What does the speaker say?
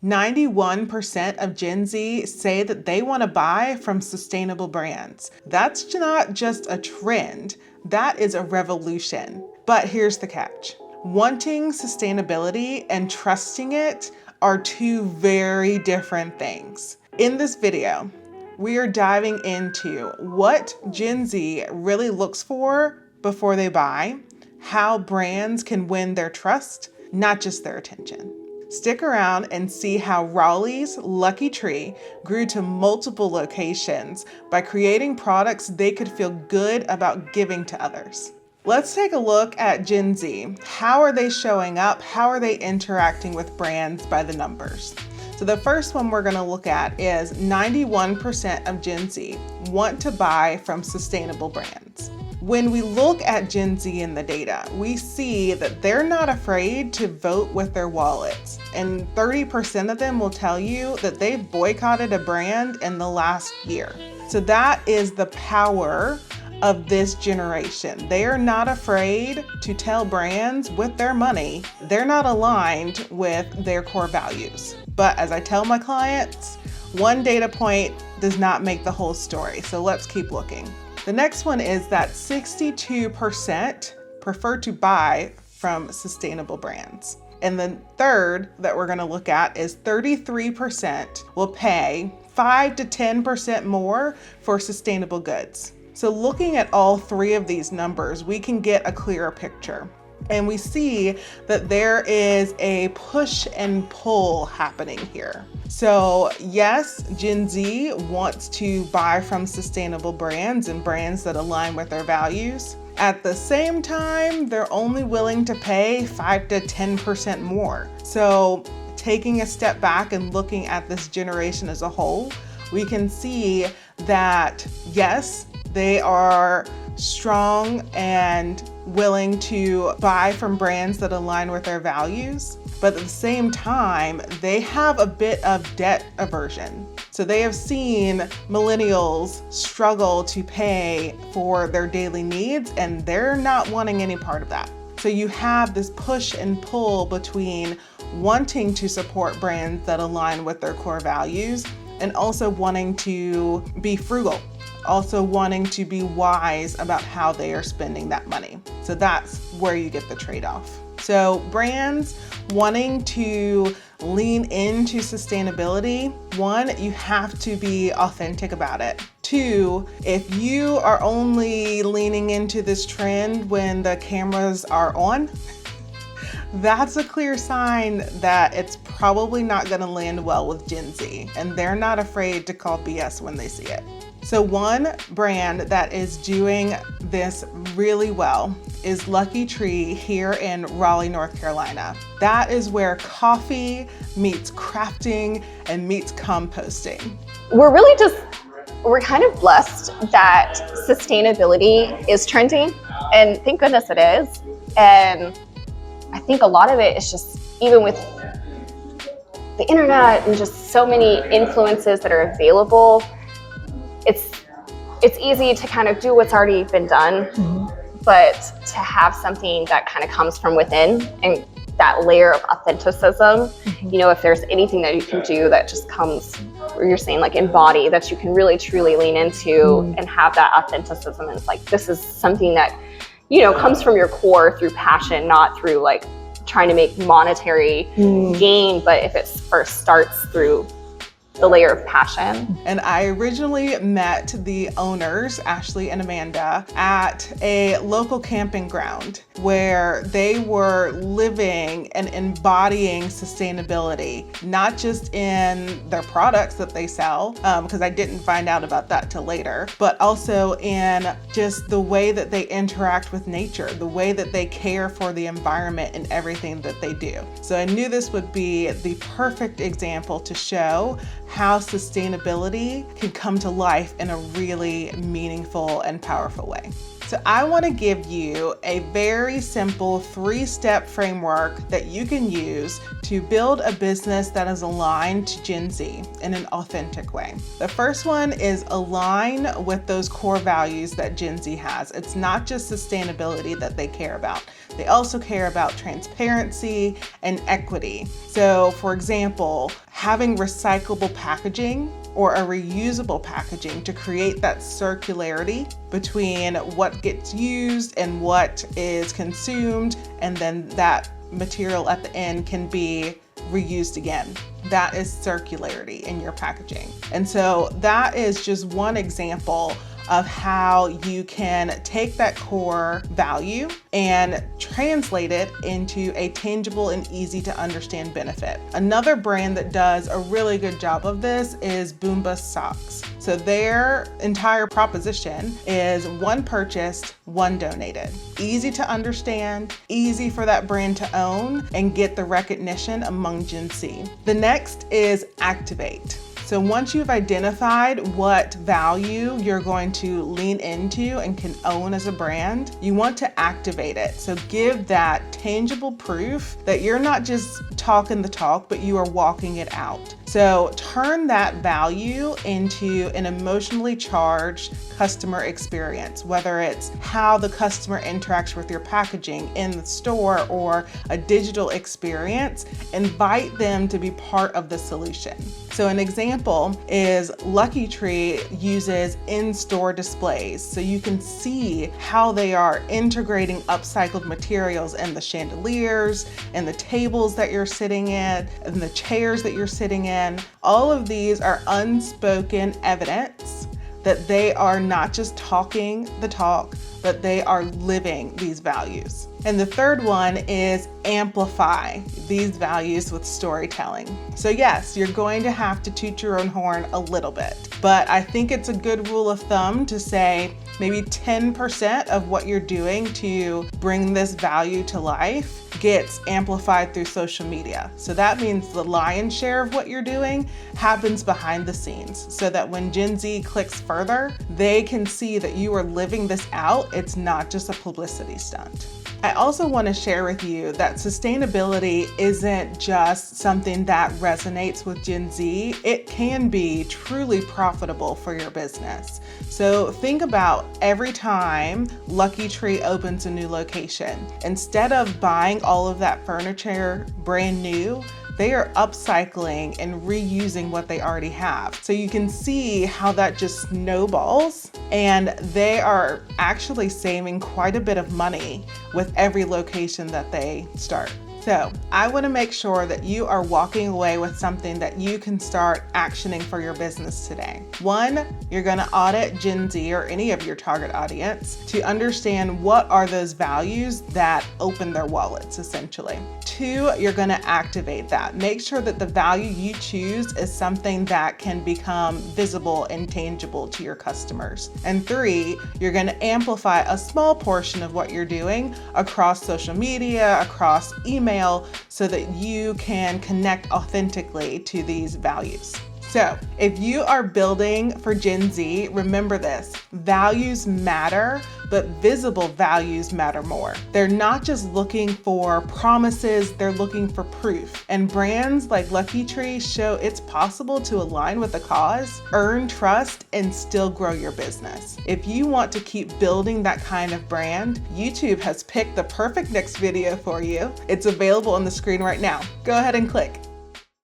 91% of Gen Z say that they want to buy from sustainable brands. That's not just a trend, that is a revolution. But here's the catch. Wanting sustainability and trusting it are two very different things. In this video, we are diving into what Gen Z really looks for before they buy, how brands can win their trust, not just their attention. Stick around and see how Raleigh's Lucky Tree grew to multiple locations by creating products they could feel good about giving to others. Let's take a look at Gen Z. How are they showing up? How are they interacting with brands by the numbers? So the first one we're going to look at is 91% of Gen Z want to buy from sustainable brands. When we look at Gen Z in the data, we see that they're not afraid to vote with their wallets. And 30% of them will tell you that they've boycotted a brand in the last year. So that is the power of this generation. They are not afraid to tell brands with their money they're not aligned with their core values. But as I tell my clients, one data point does not make the whole story. So let's keep looking. The next one is that 62% prefer to buy from sustainable brands. And the third that we're going to look at is 33% will pay 5 to 10% more for sustainable goods. So looking at all three of these numbers, we can get a clearer picture. And we see that there is a push and pull happening here. So yes, Gen Z wants to buy from sustainable brands and brands that align with their values. At the same time, they're only willing to pay 5 to 10% more. So taking a step back and looking at this generation as a whole, we can see that yes, they are strong and willing to buy from brands that align with their values, but at the same time, they have a bit of debt aversion. So they have seen millennials struggle to pay for their daily needs, and they're not wanting any part of that. So you have this push and pull between wanting to support brands that align with their core values and also wanting to be frugal, also wanting to be wise about how they are spending that money. So that's where you get the trade-off. So brands wanting to lean into sustainability, one, you have to be authentic about it. Two, if you are only leaning into this trend when the cameras are on, that's a clear sign that it's probably not going to land well with Gen Z, and they're not afraid to call BS when they see it. So one brand that is doing this really well is Lucky Tree here in Raleigh, North Carolina. That is where coffee meets crafting and meets composting. We're kind of blessed that sustainability is trending, and thank goodness it is. And I think a lot of it is just, even with the internet and just so many influences that are available, it's easy to kind of do what's already been done, but to have something that kind of comes from within and that layer of authenticism, you know, if there's anything that you can do that just comes, or you're saying like embody, that you can really truly lean into and have that authenticism. And it's like, this is something that, you know, comes from your core through passion, not through like trying to make monetary gain, but if it first starts through the layer of passion. And I originally met the owners, Ashley and Amanda, at a local camping ground where they were living and embodying sustainability, not just in their products that they sell, because I didn't find out about that till later, but also in just the way that they interact with nature, the way that they care for the environment and everything that they do. So I knew this would be the perfect example to show how sustainability can come to life in a really meaningful and powerful way. So I want to give you a very simple 3-step framework that you can use to build a business that is aligned to Gen Z in an authentic way. The first one is align with those core values that Gen Z has. It's not just sustainability that they care about. They also care about transparency and equity. So for example, having recyclable packaging or a reusable packaging to create that circularity between what gets used and what is consumed, and then that material at the end can be reused again. That is circularity in your packaging. And so that is just one example of how you can take that core value and translate it into a tangible and easy to understand benefit. Another brand that does a really good job of this is Bombas Socks. So their entire proposition is one purchased, one donated. Easy to understand, easy for that brand to own and get the recognition among Gen Z. The next is activate. So once you've identified what value you're going to lean into and can own as a brand, you want to activate it. So give that tangible proof that you're not just talking the talk, but you are walking it out. So turn that value into an emotionally charged customer experience, whether it's how the customer interacts with your packaging in the store or a digital experience. Invite them to be part of the solution. So an example is Lucky Tree uses in-store displays. So you can see how they are integrating upcycled materials in the chandeliers and the tables that you're sitting in and the chairs that you're sitting in. All of these are unspoken evidence that they are not just talking the talk, but they are living these values. And the third one is amplify these values with storytelling. So yes, you're going to have to toot your own horn a little bit, but I think it's a good rule of thumb to say maybe 10% of what you're doing to bring this value to life gets amplified through social media. So that means the lion's share of what you're doing happens behind the scenes so that when Gen Z clicks further, they can see that you are living this out. It's not just a publicity stunt. I also want to share with you that sustainability isn't just something that resonates with Gen Z. It can be truly profitable for your business. So think about every time Lucky Tree opens a new location. Instead of buying all of that furniture brand new, they are upcycling and reusing what they already have. So you can see how that just snowballs, and they are actually saving quite a bit of money with every location that they start. So I want to make sure that you are walking away with something that you can start actioning for your business today. One, you're going to audit Gen Z or any of your target audience to understand what are those values that open their wallets, essentially. Two, you're going to activate that. Make sure that the value you choose is something that can become visible and tangible to your customers. And three, you're going to amplify a small portion of what you're doing across social media, across email, so that you can connect authentically to these values. So if you are building for Gen Z, remember this: values matter, but visible values matter more. They're not just looking for promises, they're looking for proof. And brands like Lucky Tree show it's possible to align with a cause, earn trust, and still grow your business. If you want to keep building that kind of brand, YouTube has picked the perfect next video for you. It's available on the screen right now. Go ahead and click.